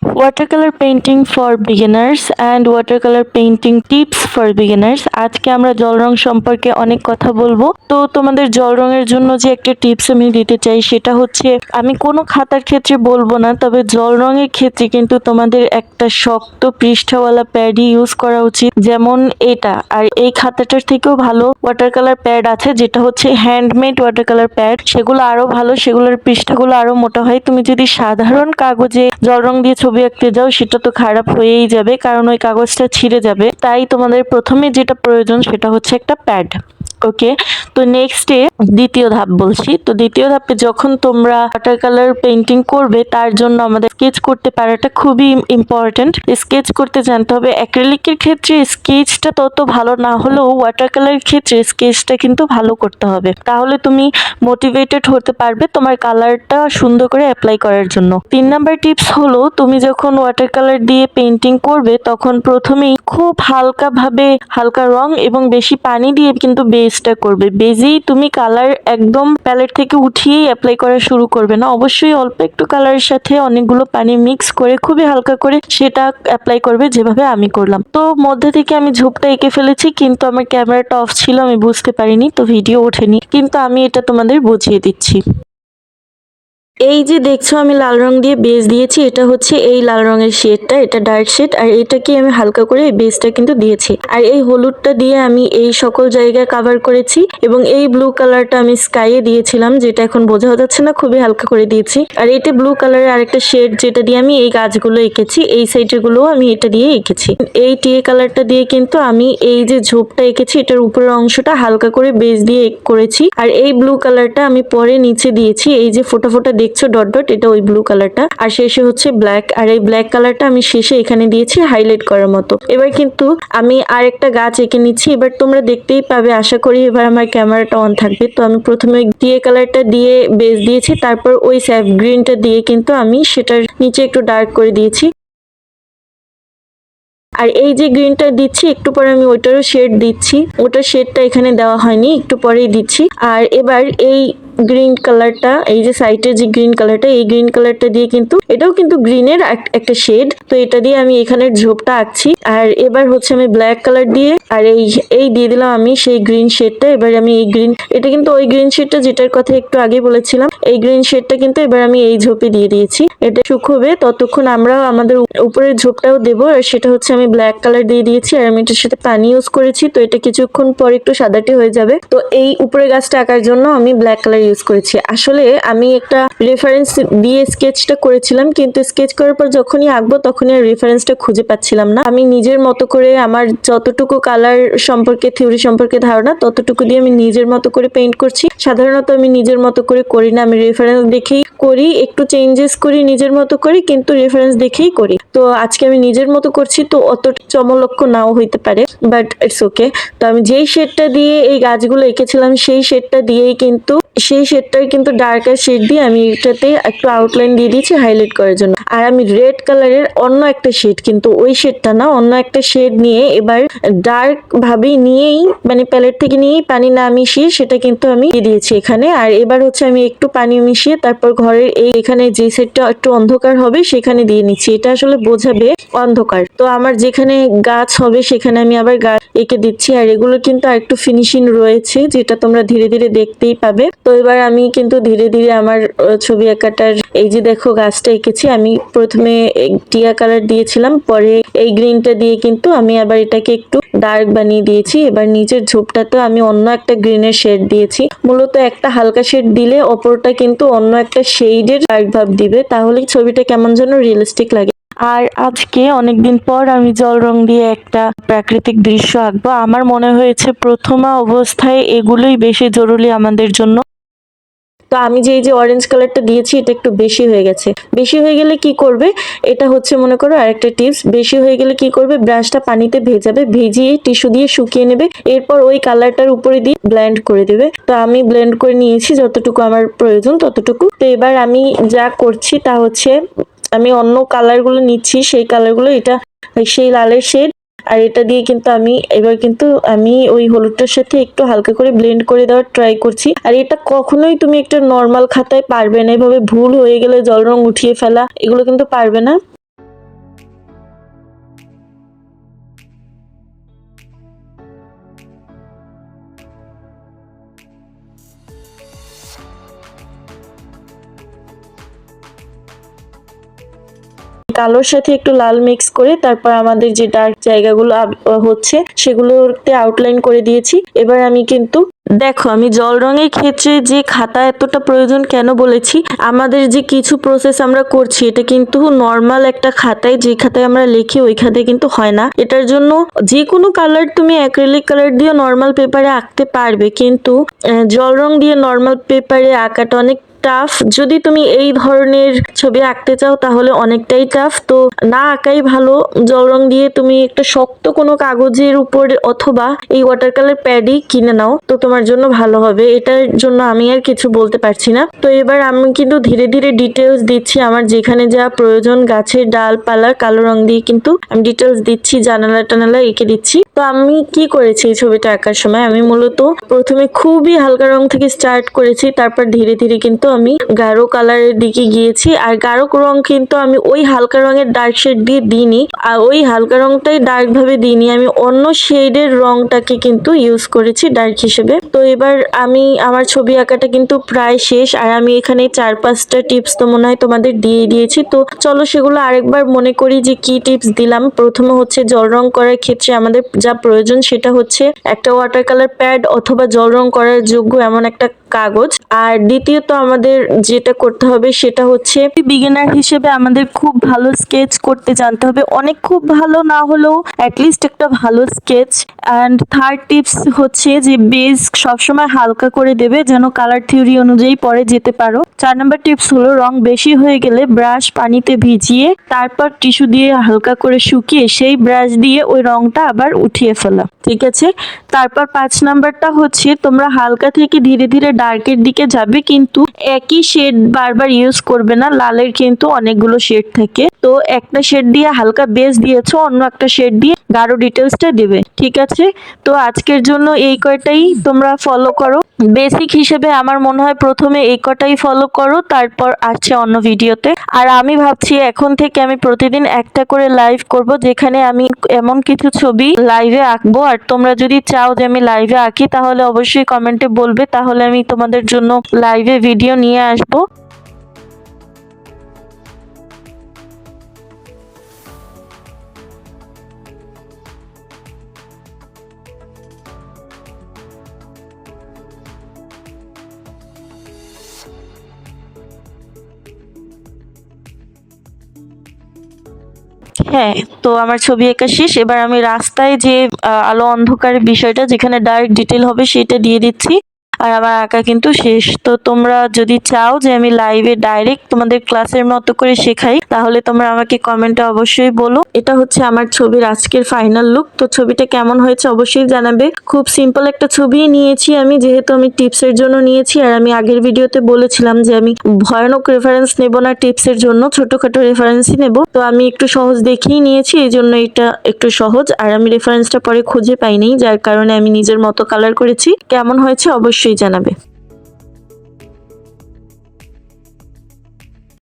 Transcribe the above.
Watercolour painting for beginners and watercolour painting tips for beginners. আজকে আমরা জল রং সম্পর্কে অনেক কথা বলবো। তো তোমাদের জল রঙের জন্য যে একটা টিপস আমি দিতে চাই সেটা হচ্ছে, আমি কোনো খাতার ক্ষেত্রে বলবো না, তবে জল রঙের ক্ষেত্রে কিন্তু তোমাদের একটা শক্ত পৃষ্ঠাওয়ালা প্যাডই ইউজ করা উচিত, যেমন এটা। আর এই খাতাটার থেকেও ভালো ওয়াটারকালার প্যাড আছে, যেটা হচ্ছে হ্যান্ডমেড ওয়াটারকালার প্যাড। সেগুলো আরো ভালো, সেগুলোর পৃষ্ঠাগুলো আরো মোটা হয়। তুমি যদি সাধারণ কাগজে জল রং দিয়ে ছবি আঁকতে যাও সেটা তো খারাপ হয়েই যাবে, কারণ ওই কাগজটা ছিঁড়ে যাবে। তাই তোমাদের প্রথমে যেটা প্রয়োজন সেটা হচ্ছে একটা প্যাড। ওকে, তো নেক্সটে দ্বিতীয় ধাপ বলছি। তো দ্বিতীয় ধাপে যখন তোমরা ওয়াটার কালার পেইন্টিং করবে, তার জন্য আমাদের স্কেচ করতে পারাটা খুবই ইম্পর্টেন্ট। স্কেচ করতে জানতে হবে। অ্যাক্রিলিকের ক্ষেত্রে স্কেচটা তত ভালো না হলেও ওয়াটার কালারের ক্ষেত্রে স্কেচটা কিন্তু ভালো করতে হবে, তাহলে তুমি মোটিভেটেড হতে পারবে তোমার কালারটা সুন্দর করে অ্যাপ্লাই করার জন্য। 3 নাম্বার টিপস হলো, তুমি যখন ওয়াটার কালার দিয়ে পেইন্টিং করবে তখন প্রথমেই খুব হালকা রং এবং বেশি পানি দিয়ে কিন্তু বেসটা করবে। বেজেই তুমি কালার একদম প্যালেট থেকে উঠিয়েই অ্যাপ্লাই করা শুরু করবে না, অবশ্যই অল্প একটু কালারের সাথে অনেকগুলো পানি মিক্স করে খুবই হালকা করে সেটা অ্যাপ্লাই করবে, যেভাবে আমি করলাম। তো মধ্যে থেকে আমি ঝোপটা এঁকে ফেলেছি, কিন্তু আমার ক্যামেরাটা অফ ছিল, আমি বুঝতে পারিনি, তো ভিডিও ওঠেনি, কিন্তু আমি এটা তোমাদের বুঝিয়ে দিচ্ছি। এই যে দেখছো আমি লাল রং দিয়ে বেস দিয়েছি, এটা হচ্ছে এই লাল রঙের শেডটা, এটা ডার্ক শেড, আর এটাকে আমি হালকা করে বেসটা কিন্তু দিয়েছি। আর এই হলুদটা দিয়ে আমি এই সকল জায়গায় কাভার করেছি, এবং এই ব্লু কালারটা আমি স্কাইয়ে দিয়েছিলাম, যেটা এখন বোঝা যাচ্ছে না, খুবই হালকা করে দিয়েছি। আর এটা ব্লু কালারের আরেকটা শেড, যেটা দিয়ে আমি এই গাছগুলো এঁকেছি, এই সাইডের গুলো আমি এটা দিয়ে এঁকেছি। এই টিয়ে কালারটা দিয়ে কিন্তু আমি এই যে ঝোপটা এঁকেছি এটার উপরের অংশটা হালকা করে বেস দিয়ে করেছি। আর এই ব্লু কালারটা আমি পরে নিচে দিয়েছি, এই যে ফোটা ফোটা দেখছো ডট ডট, এটা ওই ব্লু কালারটা। আর শেষে হচ্ছে ব্ল্যাক, আর এই ব্ল্যাক কালারটা আমি শেষে এখানে দিয়েছি হাইলাইট করার মতো। এবার কিন্তু আমি আরেকটা গাছ এঁকে নিচ্ছি, এবার তোমরা দেখতেই পাবে আশা করি। এবার আমার ক্যামেরাটা অন থাকবে। তো আমি প্রথমে টিয়ে কালারটা দিয়ে বেস দিয়েছি, তারপর ওই স্যাফ গ্রিনটা দিয়ে কিন্তু আমি সেটার নিচে একটু ডার্ক করে দিয়েছি। আর এই যে গ্রিনটা দিচ্ছি একটু পরে আমি ওইটারও শেড দিচ্ছি, ওটার শেডটা এখানে দেওয়া হয়নি, একটু পরেই দিচ্ছি। আর এবার এই গ্রিন কালারটা, এই যে সাইডের যে গ্রিন কালারটা, এই গ্রিন কালারটা দিয়ে কিন্তু এটাও কিন্তু গ্রিনের একটা শেড, তো এটা দিয়ে আমি এখানের ঝোপটা আঁকছি। আর এবার হচ্ছে আমি ব্ল্যাক কালার দিয়ে আর এই দিয়ে দিলাম আমি সেই গ্রিন শেডটা। এবার আমি এই গ্রিন, এটা কিন্তু ওই গ্রিন শেডটা যেটার কথা একটু আগে বলেছিলাম, এই গ্রিন শেডটা কিন্তু এবার আমি এই ঝোপে দিয়ে দিয়েছি। এটা শুকোবে ততক্ষণ আমরা আমাদের উপরের ঝোপটাও দেবো। আর সেটা হচ্ছে আমি ব্ল্যাক কালার দিয়ে দিয়েছি, আর আমি এটার সাথে পানি ইউজ করেছি, তো এটা কিছুক্ষণ পর একটু সাদাটে হয়ে যাবে। তো এই উপরের গাছটা আঁকার জন্য আমি ব্ল্যাক কালার ইউজ করেছি। আসলে আমি একটা রেফারেন্স দিয়ে স্কেচটা করেছিলাম, কিন্তু স্কেচ করার পর যখনই আঁকবো তখনই আর রেফারেন্সটা খুঁজে পাচ্ছিলাম না। আমি নিজের মতো করে আমার যতটুকু কালার সম্পর্কে, থিওরি সম্পর্কে ধারণা, ততটুকু দিয়ে আমি নিজের মতো করে পেইন্ট করছি। সাধারণত আমি নিজের মতো করে করি না, আমি রেফারেন্স দেখেই করি, একটু চেঞ্জেস করি নিজের মতো করি, কিন্তু রেফারেন্স দেখেই করি। তো আজকে আমি নিজের মতো করছি, তো অত চমলক্ষ নাও হইতে পারে, বাট ইটস ওকে। তো আমি যেই শেডটা দিয়ে এই গাছগুলো এঁকেছিলাম সেই শেডটা দিয়েই কিন্তু, সেই শেডটার কিন্তু ডার্কার শেড দিয়ে আমি এটাতে একটু আউটলাইন দিয়ে দিয়েছি হাইলাইট করার জন্য। আর আমি রেড কালারের অন্য একটা শেড, কিন্তু ওই শেডটা না, অন্য একটা শেড নিয়ে এবার ডার্ক ভাবে নিয়েই, মানে প্যালেট থেকে নিয়েই পানি না মিশিয়ে সেটা কিন্তু আমি দিয়ে দিয়েছি এখানে। আর এবার হচ্ছে আমি একটু পানি মিশিয়ে তারপর ঘরের এখানে যে সেটটা একটু অন্ধকার হবে সেখানে দিয়ে নিচ্ছি। এটা আসলে বোঝাবে অন্ধকার। তো আমার যেখানে গাছ হবে সেখানে আমি আবার গাছ এঁকে দিচ্ছি। আর এগুলো কিন্তু আর একটু ফিনিশিং রয়েছে, যেটা তোমরা ধীরে ধীরে দেখতেই পাবে। তো এবার আমি কিন্তু ধীরে ধীরে আমার ছবি আঁকাটার, এই যে দেখো গাছটা এঁকেছি, আমি প্রথমে টিয়া কালার দিয়েছিলাম, পরে এই গ্রিনটা দিয়ে কিন্তু আমি আবার এটাকে একটু ডার্ক বানিয়ে দিয়েছি। এবার নিচের ঝোপটাতে আমি অন্য একটা গ্রিনের শেড দিয়েছি। মূলত একটা হালকা শেড দিলে অপরটা কিন্তু অন্য একটা শেডের ডার্ক ভাব দিবে, তাহলে ছবিটা কেমন যেন রিয়েলিস্টিক লাগে। আর আজকে অনেকদিন পর আমি জল রং দিয়ে একটা প্রাকৃতিক দৃশ্য আঁকবো। আমার মনে হয়েছে প্রথমা অবস্থায় এগুলোই বেশি জরুরি আমাদের জন্য। তো আমি যে এই যে অরেঞ্জ কালারটা দিয়েছি এটা একটু বেশি হয়ে গেছে। বেশি হয়ে গেলে কি করবে, এটা হচ্ছে মনে করো আরেকটা টিপস, বেশি হয়ে গেলে কি করবে, ব্রাশটা পানিতে ভেজাবে, ভিজিয়ে টিস্যু দিয়ে শুকিয়ে নেবে, এরপর ওই কালারটার উপরে দিয়ে ব্লেন্ড করে দেবে। তো আমি ব্লেন্ড করে নিয়েছি যতটুকু আমার প্রয়োজন ততটুকু। তো এবার আমি যা করছি তা হচ্ছে, আমি অন্য কালারগুলো নিচ্ছি, সেই কালারগুলো, এটা সেই লালের শেড, আর এটা দিয়ে কিন্তু আমি ওই হলুদটার সাথে একটু হালকা করে ব্লেন্ড করে দেওয়ার ট্রাই করছি। আর এটা কখনোই তুমি একটা নর্মাল খাতায় পারবে না, এভাবে ভুল হয়ে গেলে জল রং উঠিয়ে ফেলা, এগুলো কিন্তু পারবে না। কালোর সাথে একটু লাল মিক্স করে তারপর আমাদের যে ডার্ক জায়গাগুলো হচ্ছে সেগুলোতে আউটলাইন করে দিয়েছি। এবার আমি কিন্তু দেখো, আমি জল রঙের ক্ষেত্রে যে খাতা এতটা প্রয়োজন কেন বলেছি, আমাদের যে কিছু প্রসেস আমরা করছি এটা কিন্তু নর্মাল একটা খাতায়, যে খাতায় আমরা লিখি ওই খাতায় কিন্তু হয় না। এটার জন্য যে কোনো কালার তুমি অ্যাক্রিলিক কালার দিয়ে নর্মাল পেপারে আঁকতে পারবে, কিন্তু জল রং দিয়ে নর্মাল পেপারে আঁকাটা অনেক টাফ। যদি তুমি এই ধরনের ছবি আঁকতে চাও তাহলে অনেকটাই টাফ, তো না আঁকাই ভালো। জল রং দিয়ে তুমি একটা শক্ত কোনো কাগজের উপর অথবা এই ওয়াটার কালার প্যাডই কিনে নাও, তো তোমার জন্য ভালো হবে। এটার জন্য আমি আর কিছু বলতে পারছি না। তো এবার আমি কিন্তু ধীরে ধীরে ডিটেলস দিচ্ছি, আমার যেখানে যা প্রয়োজন গাছের ডালপালা কালো রং দিয়ে কিন্তু আমি ডিটেলস দিচ্ছি, জানালা টানালা এঁকে দিচ্ছি। তো আমি কি করেছি এই ছবিটা আঁকার সময়, আমি মূলত প্রথমে খুবই হালকা রং থেকে স্টার্ট করেছি, তারপর ধীরে ধীরে কিন্তু আমি গাঢ় কালারের দিকে গিয়েছি। আর গাঢ় রং কিন্তু আমি ওই হালকা রঙের ডার্ক শেড দিয়ে দিইনি, আর ওই হালকা রংটাই ডার্ক ভাবে দিইনি, আমি অন্য শেডের রংটাকে কিন্তু ইউজ করেছি ডার্ক হিসেবে। তো এবার আমি আমার ছবি আঁকাটা কিন্তু প্রায় শেষ, আর আমি এখানে 4-5টা টিপস তো মনে হয় তোমাদের দিয়ে দিয়েছি। তো চলো সেগুলো আরেকবার মনে করি যে কি টিপস দিলাম। প্রথমে হচ্ছে জল রং করার ক্ষেত্রে আমাদের যা প্রয়োজন সেটা হচ্ছে একটা ওয়াটার কালার প্যাড অথবা জল রং করার যোগ্য এমন একটা কাগজ। আর দ্বিতীয়ত আমাদের যেটা করতে হবে সেটা হচ্ছে বিগিনার হিসেবে আমাদের খুব ভালো স্কেচ করতে জানতে হবে, অনেক খুব ভালো না হলেও অ্যাটলিস্ট একটা ভালো স্কেচ। অ্যান্ড থার্ড টিপস হচ্ছে যে বেস সবসময় হালকা করে দেবে যেন কালার থিওরি অনুযায়ী পরে যেতে পারো। 4 নম্বর টিপস হলো রং বেশি হয়ে গেলে ব্রাশ পানিতে ভিজিয়ে তারপর টিস্যু দিয়ে হালকা করে শুকিয়ে সেই ব্রাশ দিয়ে ওই রংটা আবার উঠিয়ে ফেলা, ঠিক আছে। তারপর 5 নাম্বারটা হচ্ছে তোমরা হালকা থেকে ধীরে ধীরে ডার্কের দিকে যাবে, কিন্তু একই শেড বারবার ইউজ করবে না। লালের কিন্তু অনেকগুলো শেড থাকে, তো একটা শেড দিয়ে হালকা বেস দিয়েছো, অন্য একটা শেড দিয়ে গাঢ় ডিটেলসটা দেবে, ঠিক আছে। তো আজকের জন্য এই কয়টাই তোমরা ফলো করো। বেসিক হিসেবে আমার মনে হয় প্রথমে এই কটাই ফলো করো, তারপর আসছে অন্য ভিডিওতে। আর আমি ভাবছি এখন থেকে আমি প্রতিদিন একটা করে লাইভ করব, যেখানে আমি এমন কিছু ছবি লাইভে আঁকবো। আর তোমরা যদি চাও যে আমি লাইভে আঁকি তাহলে অবশ্যই কমেন্টে বলবে, তাহলে আমি তোমাদের জন্য লাইভে ভিডিও নিয়ে আসবো। হ্যাঁ, তো আমার ছবি আঁকা শেষ। এবার আমি রাস্তায় যে আলো অন্ধকারের বিষয়টা, যেখানে ডার্ক ডিটেল হবে সেটা দিয়ে দিচ্ছি। আর আমার আঁকা কিন্তু শেষ। তো তোমরা যদি চাও যে আমি লাইভে ডাইরেক্ট তোমাদের ক্লাসের মতো করে শেখাই তাহলে তোমরা আমাকে কমেন্টে অবশ্যই বলো। এটা হচ্ছে আমার ছবির আজকের ফাইনাল লুক। তো ছবিটা কেমন হয়েছে অবশ্যই জানাবে। খুব সিম্পল একটা ছবি নিয়েছি আমি, যেহেতু আমি টিপসের জন্য নিয়েছি। আর আমি আগের ভিডিওতে বলেছিলাম যে আমি ভয়ানক রেফারেন্স নেব না টিপসের জন্য, ছোটখাটো রেফারেন্সই নেব। তো আমি একটু সহজ দেখেই নিয়েছি, এই জন্য এটা একটু সহজ। আর আমি রেফারেন্সটা পরে খুঁজে পাইনি, যার কারণে আমি নিজের মতো কালার করেছি। কেমন হয়েছে অবশ্যই জানাবে।